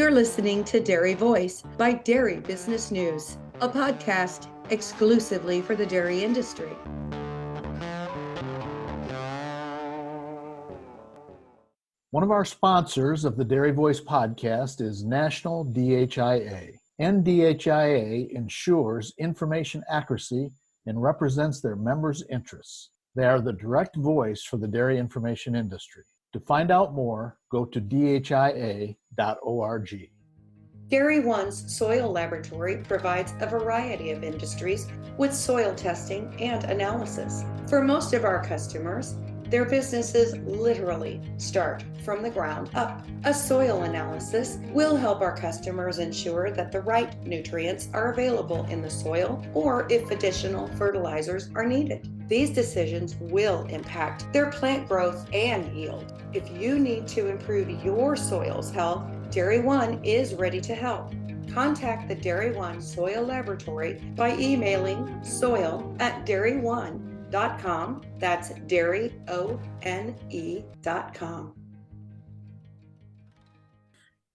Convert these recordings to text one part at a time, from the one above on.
You're listening to Dairy Voice by Dairy Business News, a podcast exclusively for the dairy industry. One of our sponsors of the Dairy Voice podcast is National DHIA. NDHIA ensures information accuracy and represents their members' interests. They are the direct voice for the dairy information industry. To find out more, go to dhia.org. Dairy One's soil laboratory provides a variety of industries with soil testing and analysis. For most of our customers, their businesses literally start from the ground up. A soil analysis will help our customers ensure that the right nutrients are available in the soil or if additional fertilizers are needed. These decisions will impact their plant growth and yield. If you need to improve your soil's health, Dairy One is ready to help. Contact the Dairy One Soil Laboratory by emailing soil@dairyone.com. That's dairyone.com.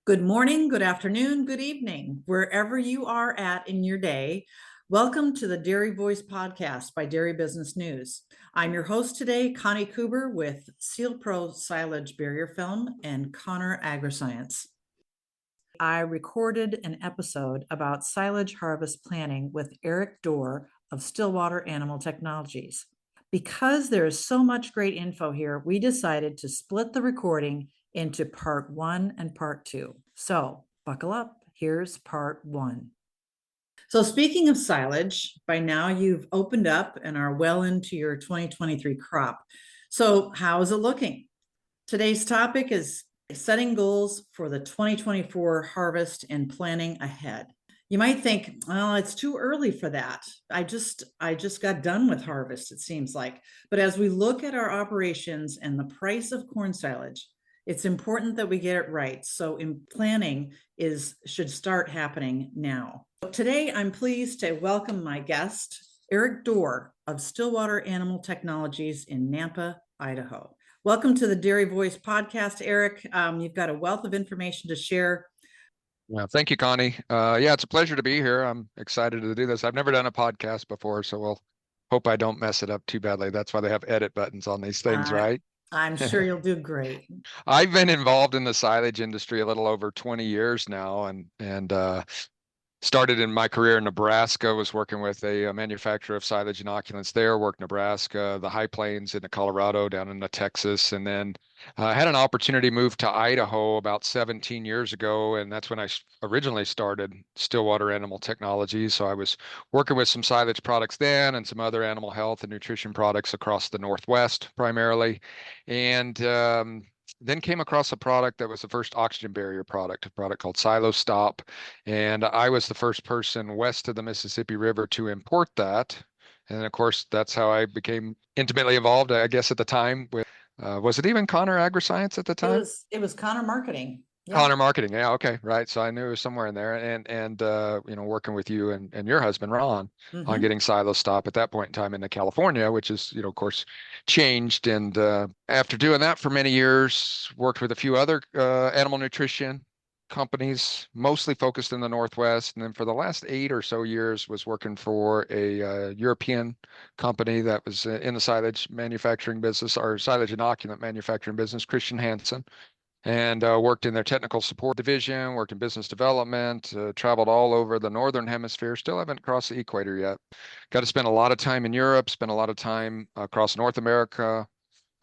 Good morning, good afternoon, good evening, wherever you are at in your day. Welcome to the Dairy Voice podcast by Dairy Business News. I'm your host today, Connie Kuber with Sealpro Silage Barrier Film and Connor AgriScience. I recorded an episode about silage harvest planning with Eric Dorr of Stillwater Animal Technologies. Because there is so much great info here, we decided to split the recording into part 1 and part 2. So buckle up, here's part 1. So speaking of silage, by now you've opened up and are well into your 2023 crop. So how is it looking? Today's topic is setting goals for the 2024 harvest and planning ahead. You might think, well, it's too early for that. I just got done with harvest, it seems like. But as we look at our operations and the price of corn silage, it's important that we get it right. So planning should start happening now. Today, I'm pleased to welcome my guest, Eric Dorr of Stillwater Animal Technologies in Nampa, Idaho. Welcome to the Dairy Voice podcast, Eric. You've got a wealth of information to share. Well, thank you, Connie. It's a pleasure to be here. I'm excited to do this. I've never done a podcast before, so we'll hope I don't mess it up too badly. That's why they have edit buttons on these things, right? I'm sure you'll do great. I've been involved in the silage industry a little over 20 years now, and started in my career in Nebraska, was working with a manufacturer of silage inoculants there, worked Nebraska, the High Plains into Colorado, down into Texas, and then had an opportunity to move to Idaho about 17 years ago, and that's when I originally started Stillwater Animal Technologies. So I was working with some silage products then and some other animal health and nutrition products across the Northwest primarily, and then came across a product that was the first oxygen barrier product, a product called Stop. And I was the first person west of the Mississippi River to import that. And of course, that's how I became intimately involved, I guess, at the time with, was it even Connor AgriScience at the time? It was Connor Marketing. Yeah. Connor Marketing. Yeah. Okay. Right. So I knew it was somewhere in there, and working with you and your husband, Ron, on getting Stop at that point in time into California, which is, of course, changed. And after doing that for many years, worked with a few other animal nutrition companies, mostly focused in the Northwest. And then for the last 8 or so years was working for a European company that was in the silage manufacturing business, or silage inoculant manufacturing business, Christian Hansen. And worked in their technical support division, worked in business development, traveled all over the Northern Hemisphere. Still haven't crossed the equator yet. Got to spend a lot of time in Europe, spent a lot of time across North America,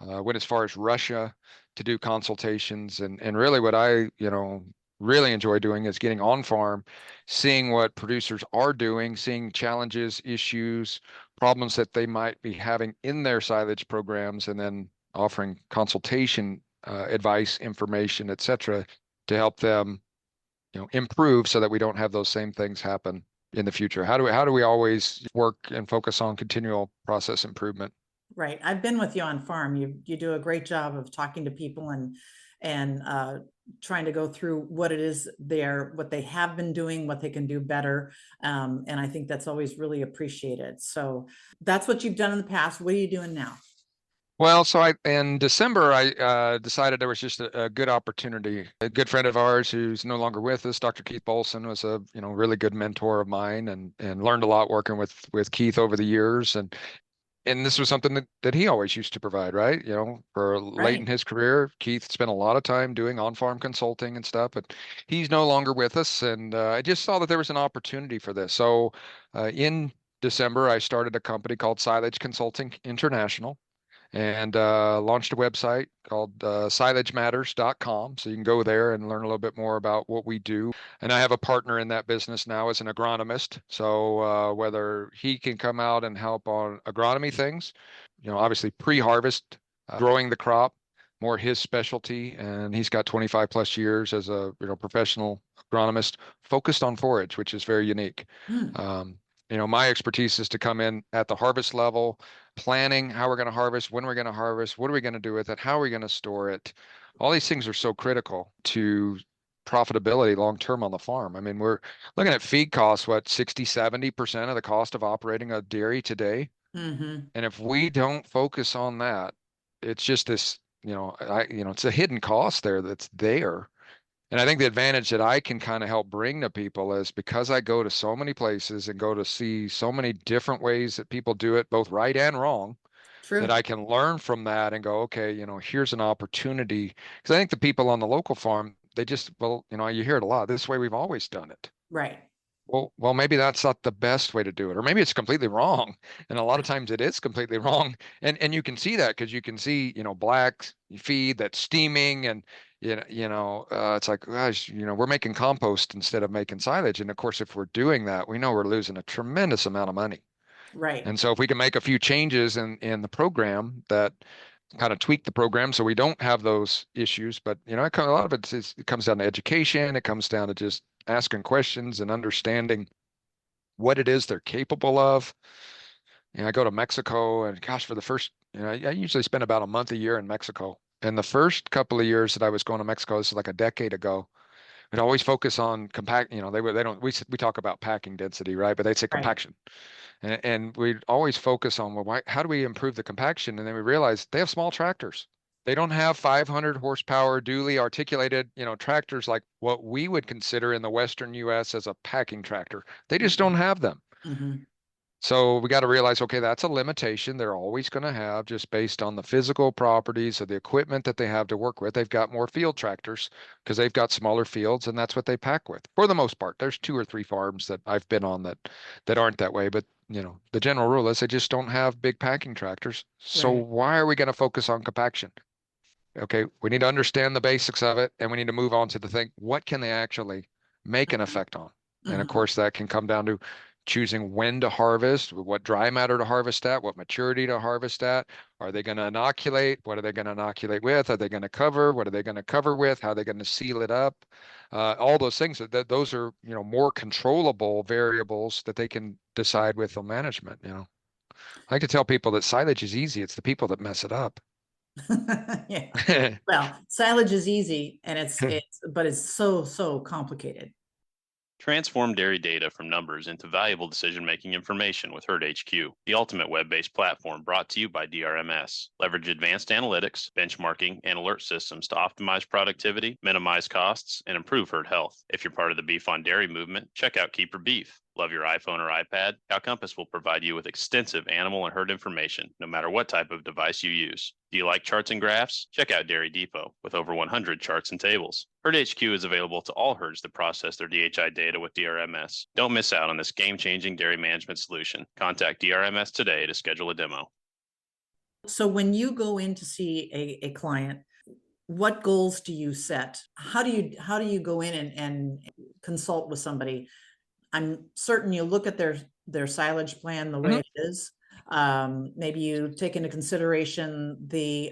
went as far as Russia to do consultations. And really what I, really enjoy doing is getting on farm, seeing what producers are doing, seeing challenges, issues, problems that they might be having in their silage programs, and then offering consultation advice, information, etc., to help them, improve so that we don't have those same things happen in the future. How do we always work and focus on continual process improvement? Right. I've been with you on farm. You do a great job of talking to people and trying to go through what it is what they have been doing, what they can do better. And I think that's always really appreciated. So that's what you've done in the past. What are you doing now? Well, so in December, I decided there was just a good opportunity. A good friend of ours who's no longer with us, Dr. Keith Bolson, was a really good mentor of mine, and learned a lot working with Keith over the years. And this was something that he always used to provide, right? For late in Right. his career, Keith spent a lot of time doing on-farm consulting and stuff, but he's no longer with us. And I just saw that there was an opportunity for this. So in December, I started a company called Silage Consulting International and launched a website called silagematters.com. So you can go there and learn a little bit more about what we do. And I have a partner in that business now as an agronomist. So whether he can come out and help on agronomy things, obviously pre-harvest, growing the crop, more his specialty. And he's got 25 plus years as a professional agronomist focused on forage, which is very unique. Hmm. My expertise is to come in at the harvest level, planning how we're going to harvest, when we're going to harvest, what are we going to do with it, how are we going to store it. All these things are so critical to profitability long term on the farm. I mean, we're looking at feed costs, what, 60, 70% of the cost of operating a dairy today. Mm-hmm. And if we don't focus on that, it's just this, it's a hidden cost there that's there. And I think the advantage that I can kind of help bring to people is because I go to so many places and go to see so many different ways that people do it, both right and wrong, that True. I can learn from that and go, okay, here's an opportunity. Because I think the people on the local farm, they just, well, you hear it a lot. This way we've always done it. Right. Well, maybe that's not the best way to do it, or maybe it's completely wrong. And a lot of times it is completely wrong. And you can see that because you can see, black feed that's steaming and it's like, gosh, we're making compost instead of making silage. And of course, if we're doing that, we know we're losing a tremendous amount of money. Right. And so if we can make a few changes in the program that kind of tweak the program so we don't have those issues, but a lot of it comes down to education. It comes down to just asking questions and understanding what it is they're capable of. I go to Mexico and gosh, for the first, I usually spend about a month a year in Mexico. And the first couple of years that I was going to Mexico, this is like a decade ago, I'd always focus on compact, they don't, we talk about packing density, right? But they'd say Right. compaction. And we'd always focus on, well, how do we improve the compaction? And then we realized they have small tractors. They don't have 500 horsepower, duly articulated, tractors like what we would consider in the Western US as a packing tractor. They just don't have them. Mm-hmm. So we got to realize, okay, that's a limitation they're always going to have just based on the physical properties of the equipment that they have to work with. They've got more field tractors because they've got smaller fields and that's what they pack with. For the most part, there's 2 or 3 farms that I've been on that aren't that way, but the general rule is they just don't have big packing tractors. So Right. why are we going to focus on compaction? Okay, we need to understand the basics of it and we need to move on to the thing, what can they actually make an effect on? And of Mm-hmm. course, that can come down to choosing when to harvest, what dry matter to harvest at, what maturity to harvest at. Are they going to inoculate? What are they going to inoculate with? Are they going to cover? What are they going to cover with? How are they going to seal it up? All those things those are, more controllable variables that they can decide with the management. I like to tell people that silage is easy. It's the people that mess it up. Yeah. Well, silage is easy and but it's so complicated. Transform dairy data from numbers into valuable decision-making information with Herd HQ, the ultimate web-based platform brought to you by DRMS. Leverage advanced analytics, benchmarking, and alert systems to optimize productivity, minimize costs, and improve herd health. If you're part of the beef on dairy movement, check out Keeper Beef. Love your iPhone or iPad? CowCompass will provide you with extensive animal and herd information, no matter what type of device you use. Do you like charts and graphs? Check out Dairy Depot with over 100 charts and tables. Herd HQ is available to all herds that process their DHI data with DRMS. Don't miss out on this game-changing dairy management solution. Contact DRMS today to schedule a demo. So when you go in to see a client, what goals do you set? How do you go in and consult with somebody? I'm certain you look at their silage plan the way it is. Maybe you take into consideration the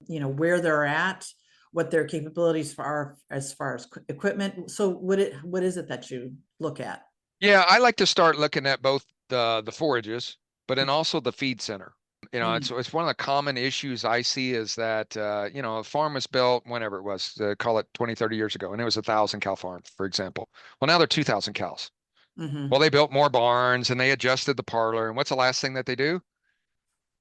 where they're at, what their capabilities are as far as equipment. So what is it that you look at? Yeah, I like to start looking at both the forages, but then also the feed center. It's one of the common issues I see is that a farm was built whenever it was, call it 20, 30 years ago, and it was 1,000 cow farm, for example. Well, now they're 2,000 cows. Mm-hmm. Well, they built more barns and they adjusted the parlor. And what's the last thing that they do?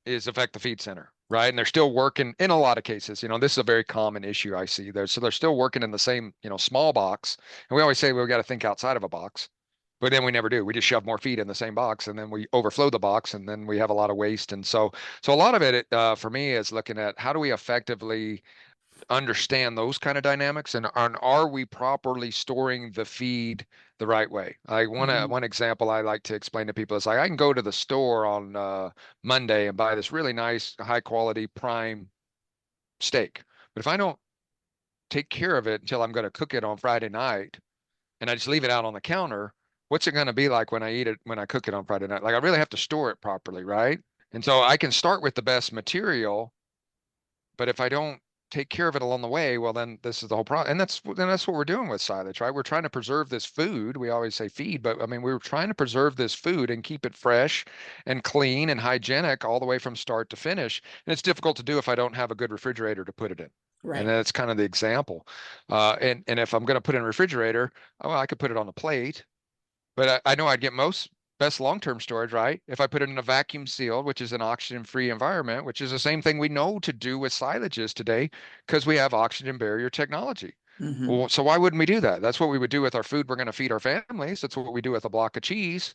Is affect the feed center. right? And they're still working in a lot of cases. This is a very common issue I see there. So they're still working in the same, small box. And we always say we've got to think outside of a box, but then we never do. We just shove more feed in the same box, and then we overflow the box, and then we have a lot of waste. And so a lot of it for me is looking at how do we effectively understand those kind of dynamics, and are we properly storing the feed the right way? Like one example I like to explain to people is like I can go to the store on Monday and buy this really nice high quality prime steak, but if I don't take care of it until I'm going to cook it on Friday night and I just leave it out on the counter, what's it going to be like when I eat it, when I cook it on Friday night? Like I really have to store it properly, right? And so I can start with the best material, but if I don't take care of it along the way, well, then this is the whole problem. And that's what we're doing with silage, right? We're trying to preserve this food. We always say feed, but I mean, we're trying to preserve this food and keep it fresh and clean and hygienic all the way from start to finish. And it's difficult to do if I don't have a good refrigerator to put it in. Right. And that's kind of the example. And if I'm going to put it in a refrigerator, well, I could put it on a plate, but I know I'd get best long-term storage, right? If I put it in a vacuum sealed, which is an oxygen-free environment, which is the same thing we know to do with silages today, because we have oxygen barrier technology. Well, so why wouldn't we do that? That's what we would do with our food we're going to feed our families. That's what we do with a block of cheese.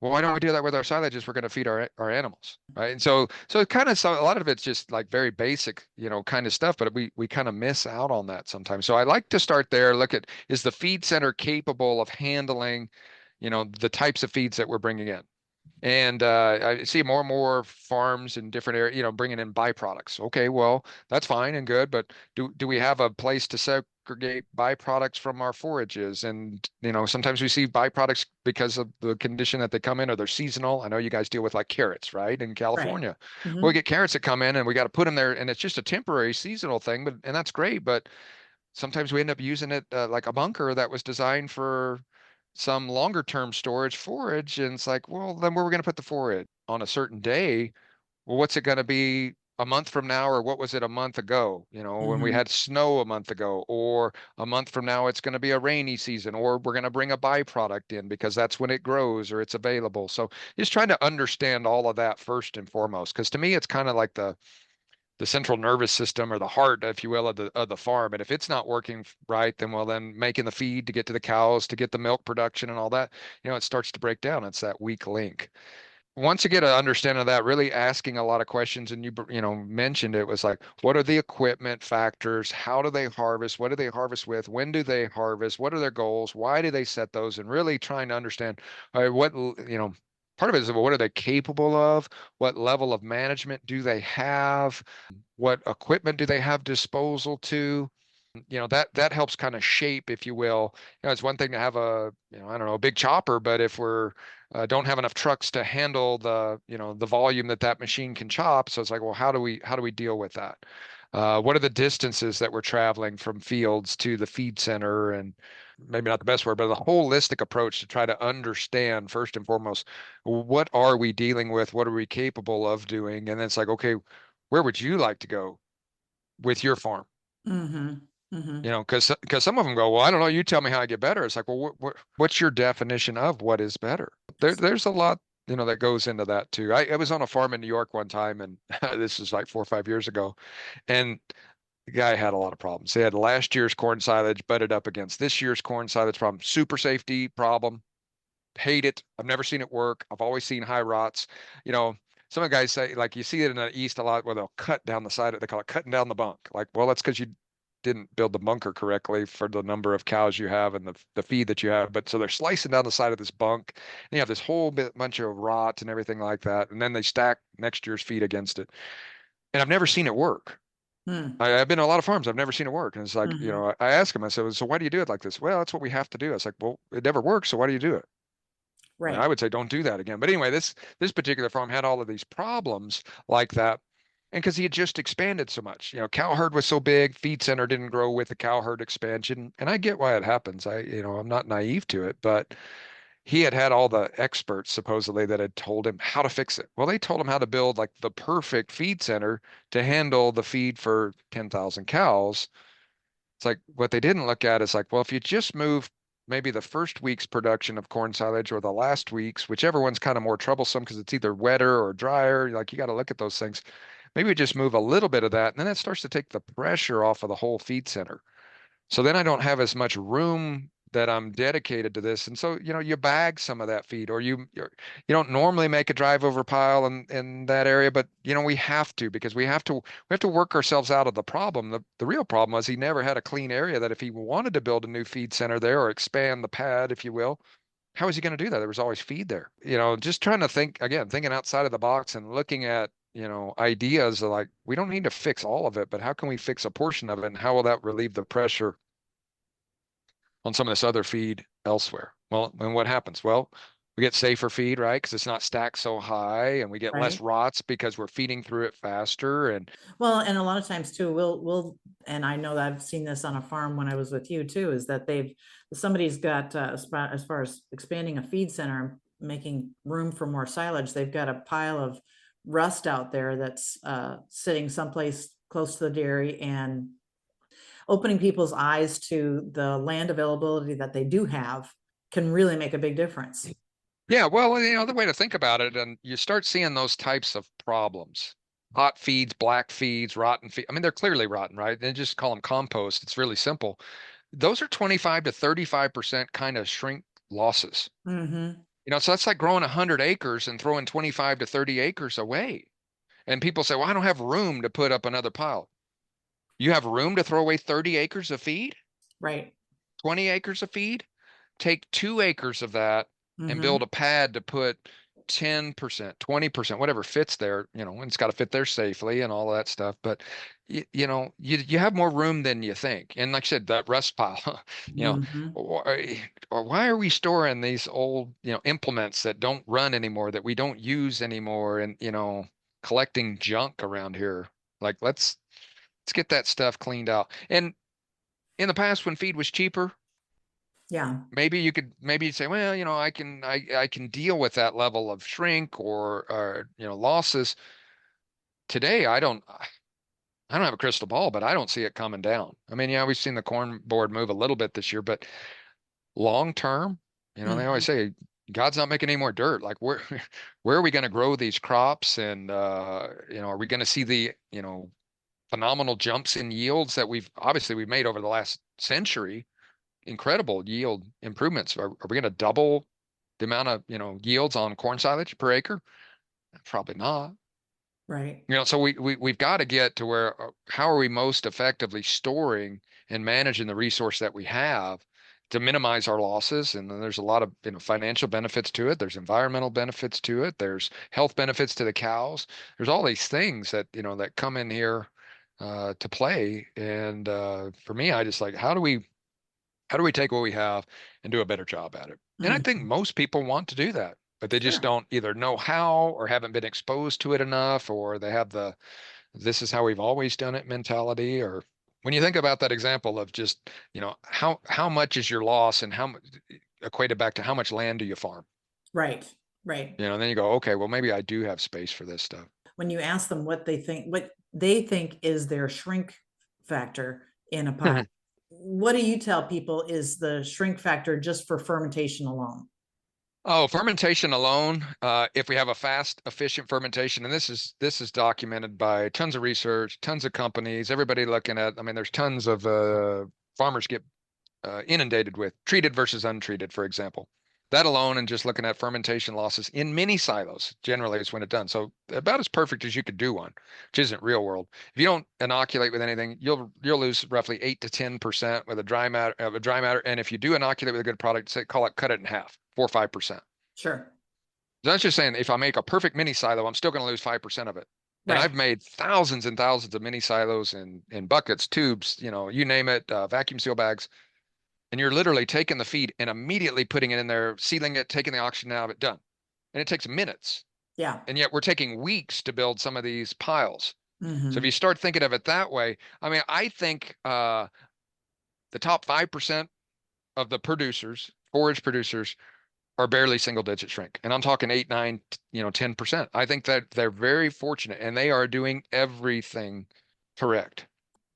Well, why don't we do that with our silages we're going to feed our animals, right? And so it kind of, so a lot of it's just like very basic, kind of stuff, but we kind of miss out on that sometimes. So I like to start there, look at, is the feed center capable of handling the types of feeds that we're bringing in? And I see more and more farms in different areas, bringing in byproducts. Okay, well, that's fine and good, but do we have a place to segregate byproducts from our forages? And sometimes we see byproducts because of the condition that they come in, or they're seasonal. I know you guys deal with like carrots, right? In California, Right. we get carrots that come in, and we got to put them there, and it's just a temporary seasonal thing, and that's great, but sometimes we end up using it like a bunker that was designed for some longer term storage forage. And it's like, well, then where are we going to put the forage on a certain day? Well, what's it going to be a month from now? Or what was it a month ago? When we had snow a month ago, or a month from now, it's going to be a rainy season, or we're going to bring a byproduct in because that's when it grows or it's available. So just trying to understand all of that first and foremost, because to me, it's kind of like the central nervous system, or the heart, if you will, of the farm. And if it's not working right, then making the feed to get to the cows, to get the milk production and all that, it starts to break down. It's that weak link. Once you get an understanding of that, really asking a lot of questions, and you mentioned it was like, what are the equipment factors? How do they harvest? What do they harvest with? When do they harvest? What are their goals? Why do they set those? And really trying to understand part of it is, well, what are they capable of? What level of management do they have? What equipment do they have disposal to? That helps kind of shape, if you will. It's one thing to have I don't know, a big chopper, but if we're don't have enough trucks to handle the volume that machine can chop, so it's like, well, how do we deal with that? What are the distances that we're traveling from fields to the feed center? And maybe not the best word, but the holistic approach to try to understand first and foremost, what are we dealing with? What are we capable of doing? And then it's like, okay, where would you like to go with your farm? Because some of them go, well, I don't know, you tell me how I get better. It's like, well, what's your definition of what is better? There's a lot, that goes into that too. I was on a farm in New York one time, and this is like 4 or 5 years ago, and the guy had a lot of problems. He had last year's corn silage butted up against this year's corn silage problem. Super safety problem. Hate it. I've never seen it work. I've always seen high rots. Some of the guys say, like, you see it in the East a lot where they'll cut down the side of it. They call it cutting down the bunk. Like, well, that's because you didn't build the bunker correctly for the number of cows you have and the feed that you have. But so they're slicing down the side of this bunk, and you have this whole bunch of rot and everything like that. And then they stack next year's feed against it. And I've never seen it work. I've been to a lot of farms. I've never seen it work. And it's like, I ask him, I said, so why do you do it like this? Well, that's what we have to do. I was like, well, it never works. So why do you do it? Right. And I would say, don't do that again. But anyway, this particular farm had all of these problems like that. And because he had just expanded so much, cow herd was so big, feed center didn't grow with the cow herd expansion. And I get why it happens. I'm not naive to it, but he had all the experts supposedly that had told him how to fix it. Well, they told him how to build like the perfect feed center to handle the feed for 10,000 cows. It's like, what they didn't look at is like, well, if you just move maybe the first week's production of corn silage or the last week's, whichever one's kind of more troublesome because it's either wetter or drier, like you got to look at those things. maybe we just move a little bit of that, and then that starts to take the pressure off of the whole feed center. So then I don't have as much room that I'm dedicated to this. And so, you bag some of that feed, or you don't normally make a drive over pile in that area, but we have to, because we have to work ourselves out of the problem. The real problem was he never had a clean area that if he wanted to build a new feed center there or expand the pad, if you will, how is he going to do that? There was always feed there. Just trying to think again, thinking outside of the box and looking at ideas like, we don't need to fix all of it, but how can we fix a portion of it, and how will that relieve the pressure on some of this other feed elsewhere? Well, and what happens? Well, we get safer feed, right? Because it's not stacked so high, and we get less Right. rots because we're feeding through it faster. And Well, and a lot of times too, and I know that I've seen this on a farm when I was with you too, is that somebody's got, as far as expanding a feed center, making room for more silage, they've got a pile of rust out there that's sitting someplace close to the dairy, and opening people's eyes to the land availability that they do have can really make a big difference. yeah, well, the way to think about it, and you start seeing those types of problems. Hot feeds, black feeds, rotten feed. I mean, they're clearly rotten, right? They just call them compost. It's really simple. Those are 25 to 35% kind of shrink losses. Mm-hmm. So that's like growing 100 acres and throwing 25 to 30 acres away. And people say, well, I don't have room to put up another pile. You have room to throw away 30 acres of feed, Right. 20 acres of feed? Take 2 acres of that and Mm-hmm. build a pad to put 10%, 20%, whatever fits there, and it's got to fit there safely and all of that stuff. But you have more room than you think. And like I said, that rust pile, Mm-hmm. or why are we storing these old, implements that don't run anymore, that we don't use anymore, and collecting junk around here? Like, let's get that stuff cleaned out. And in the past, when feed was cheaper, Yeah. maybe you'd say, well, I can deal with that level of shrink or losses. Today, I don't have a crystal ball, but I don't see it coming down. I mean, yeah, we've seen the corn board move a little bit this year, but long term, they Mm-hmm. always say God's not making any more dirt. Like, where where are we going to grow these crops? And are we going to see the phenomenal jumps in yields that we've made over the last century? Incredible yield improvements. Are we going to double the amount of yields on corn silage per acre? Probably not. Right. So we've got to get to where, how are we most effectively storing and managing the resource that we have to minimize our losses? And then there's a lot of financial benefits to it. There's environmental benefits to it. There's health benefits to the cows. There's all these things that that come in here to play. And for me, I just like, how do we take what we have and do a better job at it? And I think Mm-hmm. most people want to do that, but they just Sure. don't either know how, or haven't been exposed to it enough, or they have the this is how we've always done it mentality. Or when you think about that example of just, how much is your loss, and how much equated back to how much land do you farm? Right. Right. And then you go, okay, well, maybe I do have space for this stuff. When you ask them what they think is their shrink factor in a pile, what do you tell people is the shrink factor just for fermentation alone? Oh, fermentation alone, if we have a fast, efficient fermentation, and this is documented by tons of research, tons of companies, everybody looking at, I mean, there's tons of farmers get inundated with treated versus untreated, for example. That alone, and just looking at fermentation losses in mini silos, generally is when it's done. So about as perfect as you could do one, which isn't real world. If you don't inoculate with anything, you'll lose roughly 8 to 10% with a dry matter. And if you do inoculate with a good product, say, cut it in half, 4 or 5%. Sure. That's just saying, if I make a perfect mini silo, I'm still going to lose 5% of it. And Right. I've made thousands and thousands of mini silos in buckets, tubes, you name it, vacuum seal bags. And you're literally taking the feed and immediately putting it in there, sealing it, taking the oxygen out of it, done. And it takes minutes. Yeah. And yet we're taking weeks to build some of these piles. So if Mm-hmm. you start thinking of it that way, I mean, I think the top 5% of the producers, forage producers, are barely single digit shrink. And I'm talking 8, 9, 10%. I think that they're very fortunate, and they are doing everything correct.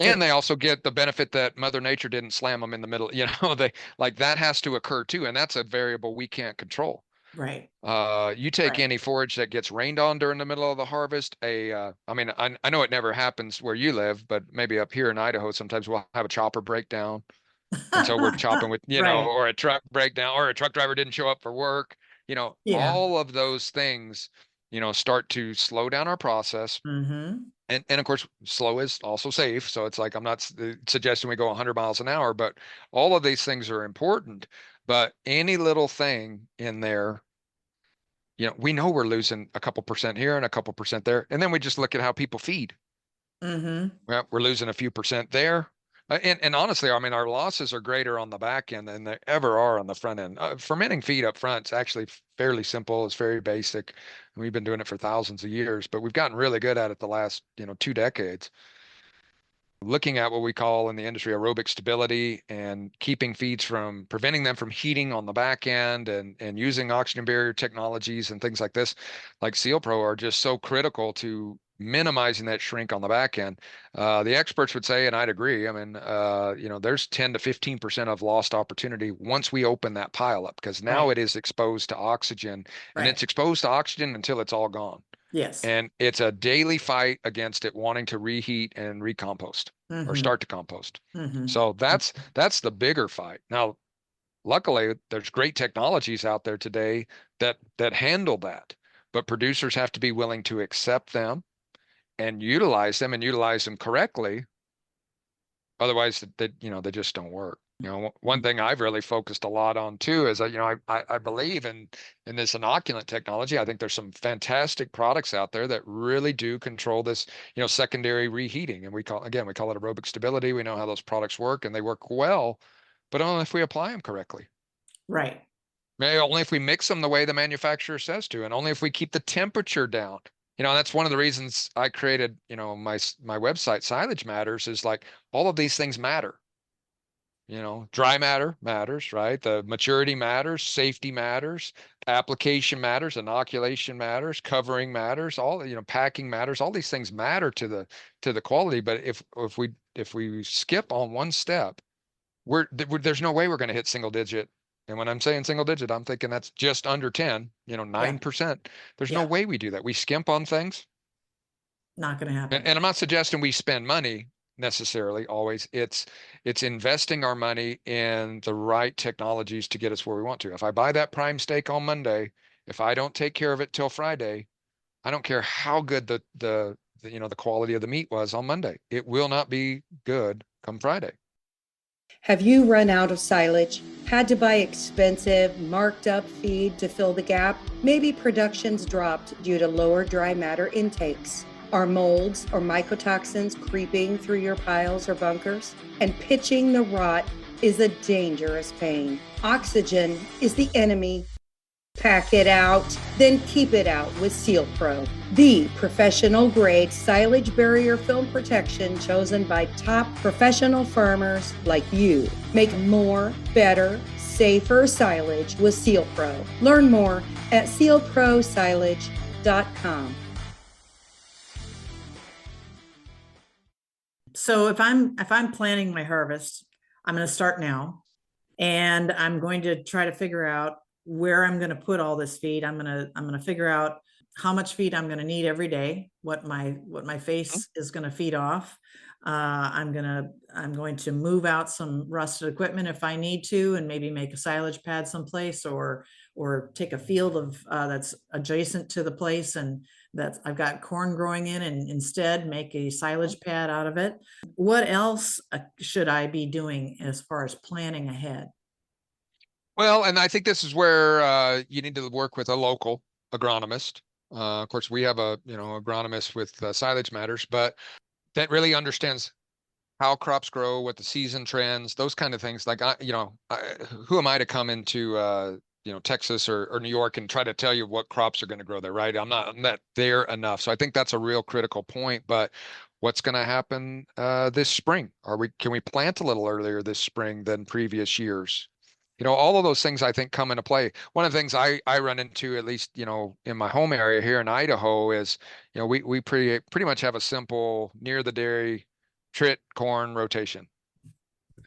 And they also get the benefit that Mother Nature didn't slam them in the middle. They, like, that has to occur too. And that's a variable we can't control. Right. You take Right. any forage that gets rained on during the middle of the harvest, I mean, I know it never happens where you live, but maybe up here in Idaho, sometimes we'll have a chopper breakdown. And so we're chopping with, Right. or a truck breakdown, or a truck driver didn't show up for work, Yeah. all of those things, start to slow down our process. Mm-hmm. And of course, slow is also safe. So it's like, I'm not suggesting we go 100 miles an hour, but all of these things are important. But any little thing in there, we know we're losing a couple percent here and a couple percent there. And then we just look at how people feed. Mm-hmm. Well, we're losing a few percent there. And honestly, I mean, our losses are greater on the back end than they ever are on the front end. Fermenting feed up front is actually fairly simple. It's very basic. We've been doing it for thousands of years, but we've gotten really good at it the last, 2 decades. Looking at what we call in the industry aerobic stability and keeping feeds from preventing them from heating on the back end and using oxygen barrier technologies and things like this, like Sealpro, are just so critical to minimizing that shrink on the back end. The experts would say, and I'd agree, I mean, there's 10 to 15% of lost opportunity once we open that pile up, because now Right. it is exposed to oxygen, and Right. it's exposed to oxygen until it's all gone. Yes. And it's a daily fight against it wanting to reheat and recompost or Mm-hmm. start to compost. Mm-hmm. So that's the bigger fight. Now, luckily, there's great technologies out there today that handle that, but producers have to be willing to accept them and utilize them correctly. Otherwise, they just don't work. One thing I've really focused a lot on too is that, I believe in this inoculant technology. I think there's some fantastic products out there that really do control this, secondary reheating. And we call it aerobic stability. We know how those products work, and they work well, but only if we apply them correctly. Right. Maybe only if we mix them the way the manufacturer says to, and only if we keep the temperature down. That's one of the reasons I created, my website, Silage Matters, is like all of these things matter. Dry matter matters, right? The maturity matters, safety matters, application matters, inoculation matters, covering matters, all, packing matters. All these things matter to the quality. But if we skip on one step, there's no way we're going to hit single digit. And when I'm saying single digit, I'm thinking that's just under 10, Yeah. 9%. There's no Yeah. way we do that. We skimp on things. Not going to happen. And I'm not suggesting we spend money necessarily always. It's investing our money in the right technologies to get us where we want to. If I buy that prime steak on Monday, if I don't take care of it till Friday, I don't care how good the quality of the meat was on Monday. It will not be good come Friday. Have you run out of silage? Had to buy expensive, marked up feed to fill the gap? Maybe production's dropped due to lower dry matter intakes. Are molds or mycotoxins creeping through your piles or bunkers? And pitching the rot is a dangerous pain. Oxygen is the enemy. Pack it out, then keep it out with Sealpro, the professional grade silage barrier film protection chosen by top professional farmers like you. Make more, better, safer silage with Sealpro. Learn more at sealprosilage.com. So if I'm planning my harvest, I'm going to start now, and I'm going to try to figure out where I'm going to put all this feed. I'm going to figure out how much feed I'm going to need every day, what my face is going to feed off. I'm going to move out some rusted equipment if I need to, and maybe make a silage pad someplace, or take a field of that's adjacent to the place and that I've got corn growing in, and instead make a silage pad out of it. What else should I be doing as far as planning ahead? Well, and I think this is where you need to work with a local agronomist. Of course, we have a agronomist with Silage Matters, but that really understands how crops grow, what the season trends, those kind of things. Like who am I to come into Texas or New York and try to tell you what crops are going to grow there, right? I'm not there enough. So I think that's a real critical point. But what's going to happen this spring? Can we plant a little earlier this spring than previous years? All of those things I think come into play. One of the things I run into, at least, in my home area here in Idaho, is, we pretty much have a simple near the dairy trit corn rotation.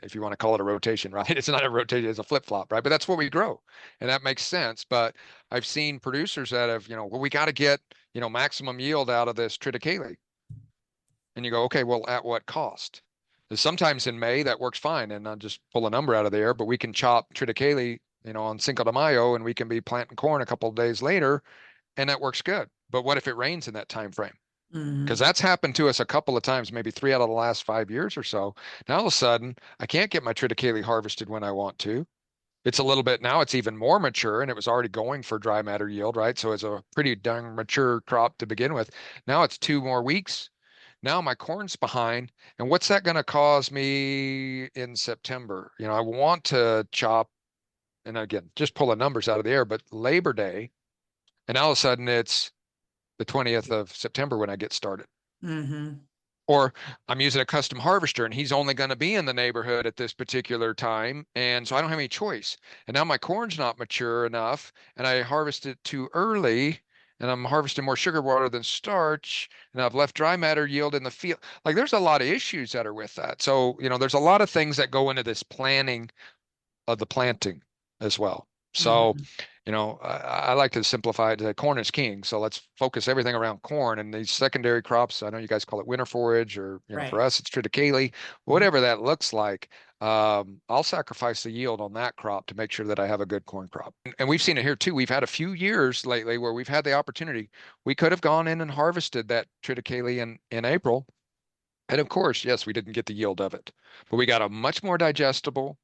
if you want to call it a rotation, right? It's not a rotation, it's a flip-flop, right? But that's what we grow, and that makes sense. But I've seen producers that have, well, we got to get, maximum yield out of this triticale. And you go, okay, well, at what cost? Sometimes in May that works fine, and I'll just pull a number out of the air, but we can chop triticale, on Cinco de Mayo, and we can be planting corn a couple of days later, and that works good. But what if it rains in that time frame? Because that's happened to us a couple of times, maybe 3 out of the last 5 years or so. Now all of a sudden, I can't get my triticale harvested when I want to. It's a little bit, now it's even more mature, and it was already going for dry matter yield, right? So it's a pretty darn mature crop to begin with. Now it's 2 more weeks. Now my corn's behind, and what's that going to cause me in September? I want to chop, and again, just pull the numbers out of the air, but Labor Day, and all of a sudden it's the 20th of September when I get started. Or I'm using a custom harvester, and he's only going to be in the neighborhood at this particular time, and so I don't have any choice. And now my corn's not mature enough, and I harvest it too early, and I'm harvesting more sugar water than starch, and I've left dry matter yield in the field. Like, there's a lot of issues that are with that. So, there's a lot of things that go into this planning of the planting as well. So, I like to simplify it to corn is king. So let's focus everything around corn and these secondary crops. I know you guys call it winter forage, or, for us, it's triticale, whatever that looks like. I'll sacrifice the yield on that crop to make sure that I have a good corn crop. And we've seen it here too. We've had a few years lately where we've had the opportunity. We could have gone in and harvested that triticale in April. And of course, yes, we didn't get the yield of it, but we got a much more digestible,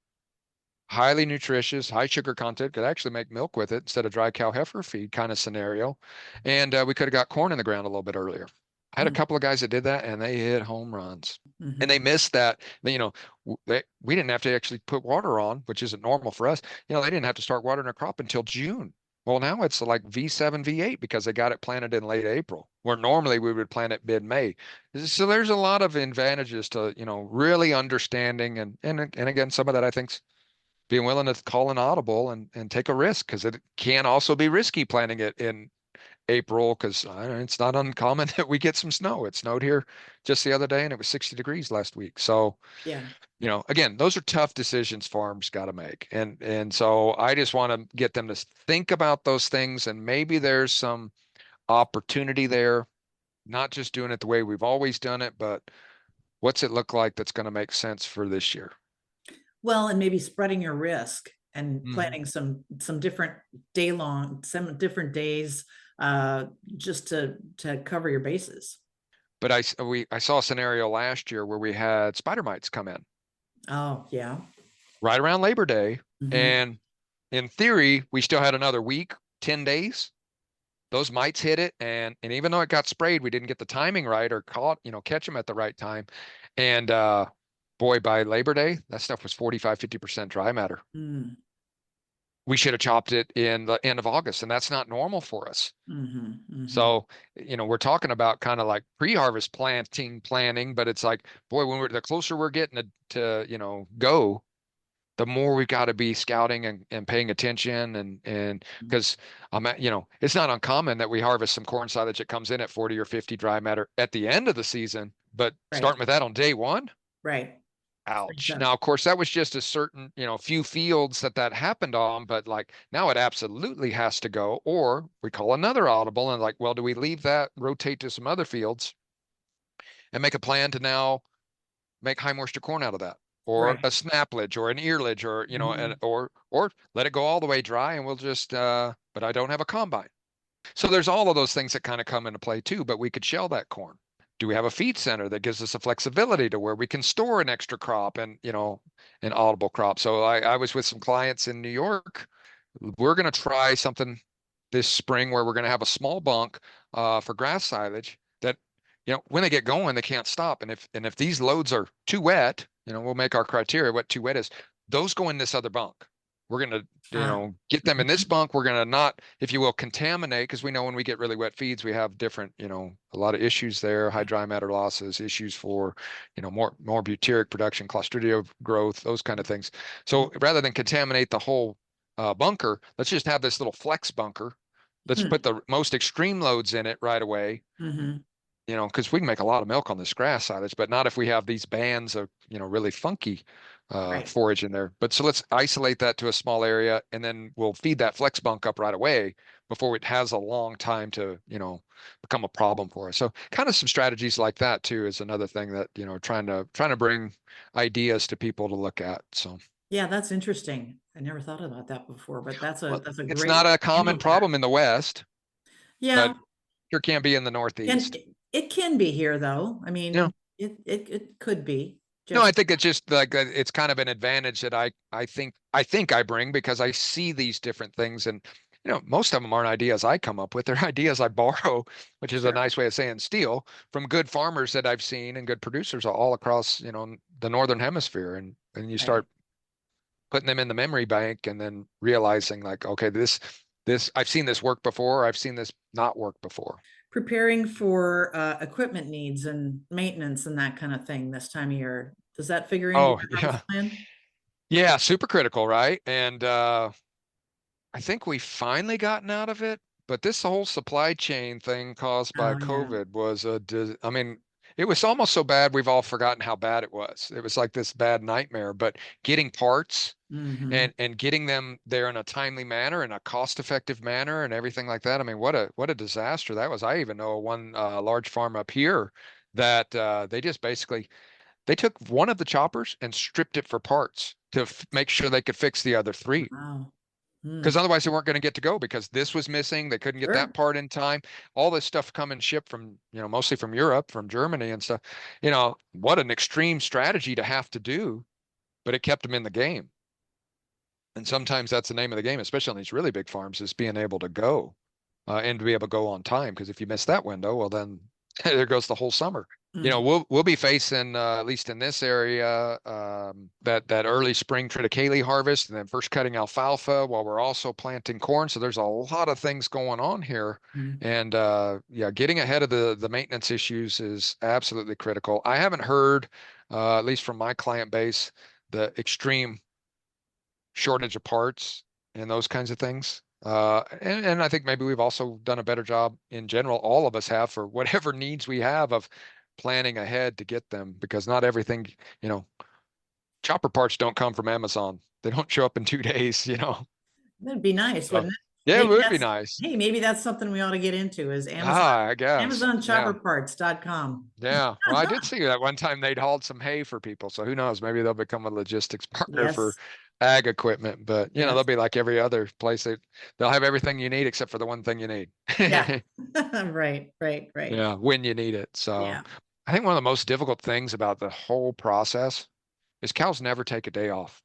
highly nutritious, high sugar content, could actually make milk with it instead of dry cow heifer feed kind of scenario. And we could have got corn in the ground a little bit earlier. I had a couple of guys that did that, and they hit home runs. And they missed that. We didn't have to actually put water on, which isn't normal for us. They didn't have to start watering a crop until June. Well, now it's like V7, V8 because they got it planted in late April, where normally we would plant it mid-May. So there's a lot of advantages to, really understanding. And again, some of that I think's being willing to call an audible and take a risk, because it can also be risky planting it in April, because it's not uncommon that we get some snow. It snowed here just the other day, and it was 60 degrees last week. So, again, those are tough decisions farms got to make. And so I just want to get them to think about those things, and maybe there's some opportunity there, not just doing it the way we've always done it, but what's it look like that's going to make sense for this year? Well, and maybe spreading your risk and planning some different some different days, just to cover your bases. But I saw a scenario last year where we had spider mites come in. Oh, yeah. Right around Labor Day. And in theory, we still had another week, 10 days. Those mites hit it. And even though it got sprayed, we didn't get the timing right, or catch them at the right time. And, boy, by Labor Day, that stuff was 45, 50% dry matter. We should have chopped it in the end of August, and that's not normal for us. So, we're talking about kind of like pre-harvest planning, but it's like, boy, the closer we're getting to go, the more we've got to be scouting and paying attention. And because it's not uncommon that we harvest some corn silage that comes in at 40 or 50 dry matter at the end of the season, but starting with that on day one. Right. Ouch. Now, of course, that was just a certain, few fields that happened on, but like now it absolutely has to go, or we call another audible and like, well, do we leave that, rotate to some other fields and make a plan to now make high moisture corn out of that, or a snaplage or an earlage, or, or let it go all the way dry and we'll just, but I don't have a combine. So there's all of those things that kind of come into play too, but we could shell that corn. Do we have a feed center that gives us a flexibility to where we can store an extra crop and, an audible crop? So I was with some clients in New York. We're going to try something this spring where we're going to have a small bunk for grass silage that, when they get going, they can't stop. And if these loads are too wet, we'll make our criteria what too wet is. Those go in this other bunk. We're going to, get them in this bunk. We're going to not, if you will, contaminate, because we know when we get really wet feeds, we have different, a lot of issues there, high dry matter losses, issues for, more butyric production, Clostridia growth, those kind of things. So rather than contaminate the whole bunker, let's just have this little flex bunker. Let's put the most extreme loads in it right away. because we can make a lot of milk on this grass silage, but not if we have these bands of, really funky Right. forage in there. But so let's isolate that to a small area, and then we'll feed that flex bunk up right away before it has a long time to, become a problem for us. So kind of some strategies like that too is another thing that, trying to bring ideas to people to look at. So Yeah, that's interesting. I never thought about that before, but that's well, a it's great not way a to handle common that. problem in the West, Yeah, but sure can be in the can Northeast. it can be here though. I Yeah. mean, it could be No, I just think it's just like it's kind of an advantage that I think I bring because I see these different things, and most of them aren't ideas I come up with. They're ideas I borrow, which is a sure. nice way of saying steal from good farmers that I've seen and good producers all across, the northern hemisphere, and you Right. start putting them in the memory bank and then realizing like, okay, this I've seen this work before, I've seen this not work before. Preparing for equipment needs and maintenance and that kind of thing this time of year. Does that figure into Oh, your guys' yeah. plan? Yeah, super critical, right? And I think we've finally gotten out of it, but this whole supply chain thing caused by Oh yeah. COVID was I mean, it was almost so bad we've all forgotten how bad it was. It was like this bad nightmare, but getting parts Hmm. and getting them there in a timely manner, in a cost-effective manner, and everything like that. I mean, what a disaster that was. I even know one large farm up here that they just basically they took one of the choppers and stripped it for parts to make sure they could fix the other three Wow. Hmm. because otherwise they weren't going to get to go because this was missing. They couldn't get that Sure. part in time. All this stuff coming shipped from, mostly from Europe, from Germany and stuff. What an extreme strategy to have to do, but it kept them in the game. And sometimes that's the name of the game, especially on these really big farms, is being able to go and to be able to go on time. Because if you miss that window, well, then there goes the whole summer. Mhm. We'll be facing at least in this area that early spring triticale harvest, and then first cutting alfalfa while we're also planting corn. So there's a lot of things going on here, Mhm. and yeah, getting ahead of the maintenance issues is absolutely critical. I haven't heard, at least from my client base, the extreme shortage of parts and those kinds of things. And I think maybe we've also done a better job in general, all of us have for whatever needs we have of planning ahead to get them because not everything, you know, chopper parts don't come from Amazon. They don't show up in 2 days. That'd be nice, So wouldn't it? yeah, it Maybe would be that's, nice. hey, maybe that's something we ought to get into is Amazon, Ah, I guess. Yeah. AmazonChopperParts.com. Yeah. Well, I did see that one time they'd hauled some hay for people. So who knows? Maybe they'll become a logistics partner for Yes, ag equipment. But they'll yes, be like every other place. They'll have everything you need except for the one thing you need. yeah. Right, right, right. Yeah, when you need it. So Yeah. I think one of the most difficult things about the whole process is cows never take a day off.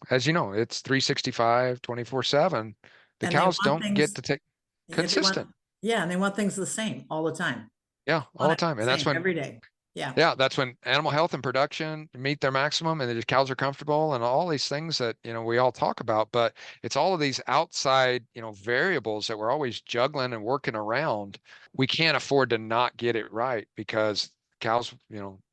As you know, it's 365, 24/7. The And they cows want don't get things, to take yeah, they want, consistent. yeah, and they want things the same all the time. Yeah, all Want the it time. the And that's same when every day. Yeah, Yeah, that's when animal health and production meet their maximum and the cows are comfortable and all these things that, we all talk about, but it's all of these outside, variables that we're always juggling and working around. We can't afford to not get it right because cows,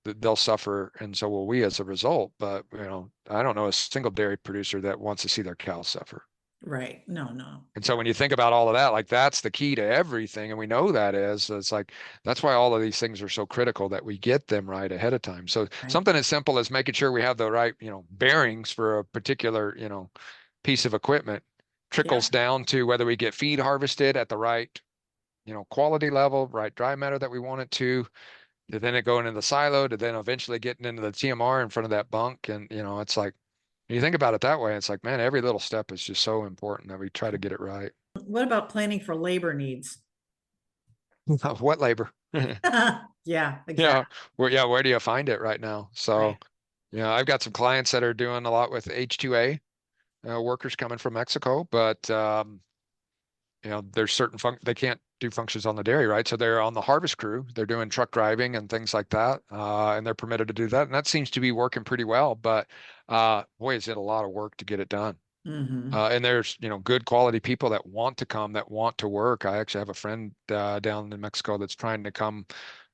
they'll suffer and so will we as a result. But, I don't know a single dairy producer that wants to see their cows suffer. right. No, no. And so when you think about all of that, like that's the key to everything. And we know that is, it's like, that's why all of these things are so critical that we get them right ahead of time. So Right. something as simple as making sure we have the right, bearings for a particular, piece of equipment Yeah. trickles down to whether we get feed harvested at the right, quality level, right dry matter that we want it to then it going in the silo, to then eventually getting into the TMR in front of that bunk. And, it's like, when you think about it that way, it's like, man, every little step is just so important that we try to get it right. What about planning for labor needs? What labor? Yeah, Yeah, exactly. where do you find it right now? So, Right. I've got some clients that are doing a lot with H2A workers coming from Mexico, but there's certain they can't do functions on the dairy, right? So they're on the harvest crew. They're doing truck driving and things like that, and they're permitted to do that, and that seems to be working pretty well. But boy, is it a lot of work to get it done. Hmm. And there's, good quality people that want to come, that want to work. I actually have a friend down in Mexico that's trying to come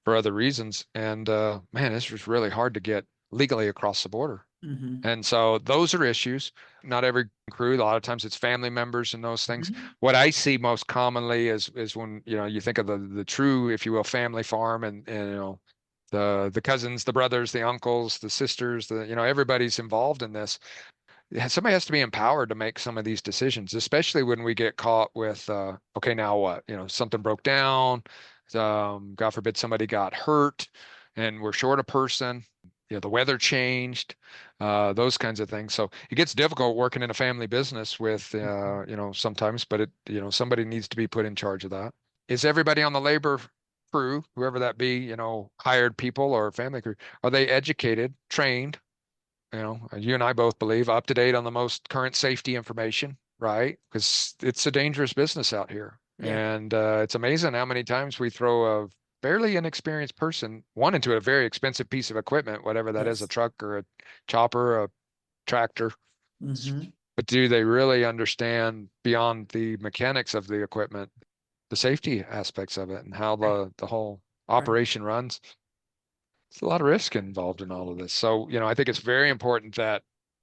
for other reasons. And man, it's just really hard to get legally across the border. Mhm. And so those are issues. Not every crew, a lot of times it's family members and those things. Mhm. What I see most commonly is when, you think of the true, if you will, family farm and the cousins, the brothers, the uncles, the sisters, everybody's involved in this. Somebody has to be empowered to make some of these decisions, especially when we get caught with, okay, now what? Something broke down. God forbid somebody got hurt and we're short a person. The weather changed, those kinds of things. So it gets difficult working in a family business with, sometimes, but somebody needs to be put in charge of that. Is everybody on the labor crew, whoever that be, hired people or family crew, are they educated, trained? You and I both believe up to date on the most current safety information, right? Because it's a dangerous business out here. Yeah. And it's amazing how many times we throw a fairly inexperienced person, one into a very expensive piece of equipment, whatever that is, a Yes. truck or a chopper, a tractor. Mhm. But do they really understand beyond the mechanics of the equipment, the safety aspects of it and how Right. the whole Right. operation runs? It's a lot of risk involved in all of this. So, I think it's very important that,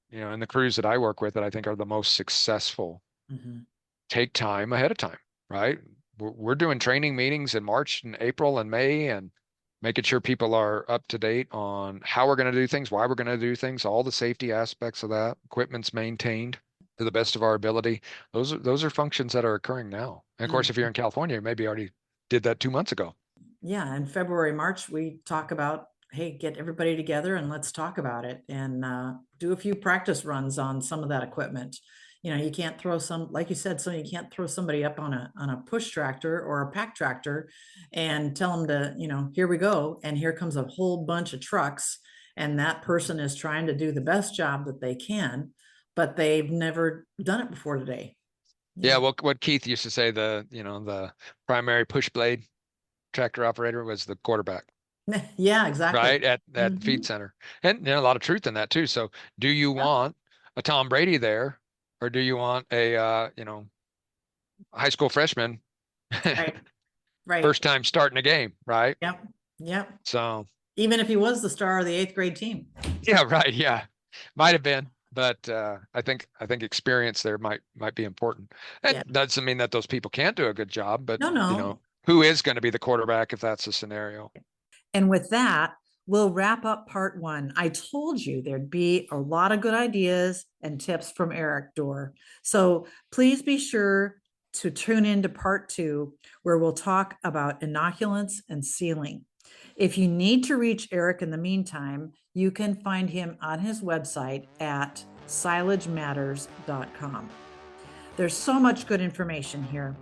in the crews that I work with that I think are the most successful, Mhm. take time ahead of time, right? We're doing training meetings in March and April and May and making sure people are up to date on how we're going to do things, why we're going to do things, all the safety aspects of that, equipment's maintained to the best of our ability. Those are functions that are occurring now. And of course, if you're in California, you maybe already did that 2 months ago. Yeah, in February, March, we talk about, hey, get everybody together and let's talk about it and do a few practice runs on some of that equipment. You can't throw like you said, you can't throw somebody up on a push tractor or a pack tractor and tell them to, here we go. And here comes a whole bunch of trucks. And that person is trying to do the best job that they can, but they've never done it before today. Yeah, what Keith used to say, the primary push blade tractor operator was the quarterback, Yeah, exactly. right? At the feed Mhm. center. And a lot of truth in that too. So do you Yeah. want a Tom Brady there, or do you want a high school freshman Right. Right. first time starting a game, right? Yep. Yep. So Even if he was the star of the eighth grade team. yeah, right. Yeah. Might have been, but I think experience there might be important. Yeah. That doesn't mean that those people can't do a good job, but No. who is going to be the quarterback if that's the scenario? And with that, we'll wrap up part one. I told you there'd be a lot of good ideas and tips from Eric Dorr. So please be sure to tune in to part two, where we'll talk about inoculants and sealing. If you need to reach Eric in the meantime, you can find him on his website at silagematters.com. There's so much good information here.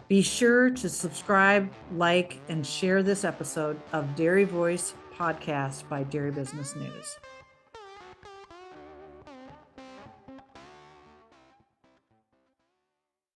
Be sure to subscribe, like, and share this episode of Dairy Voice podcast by Dairy Business News.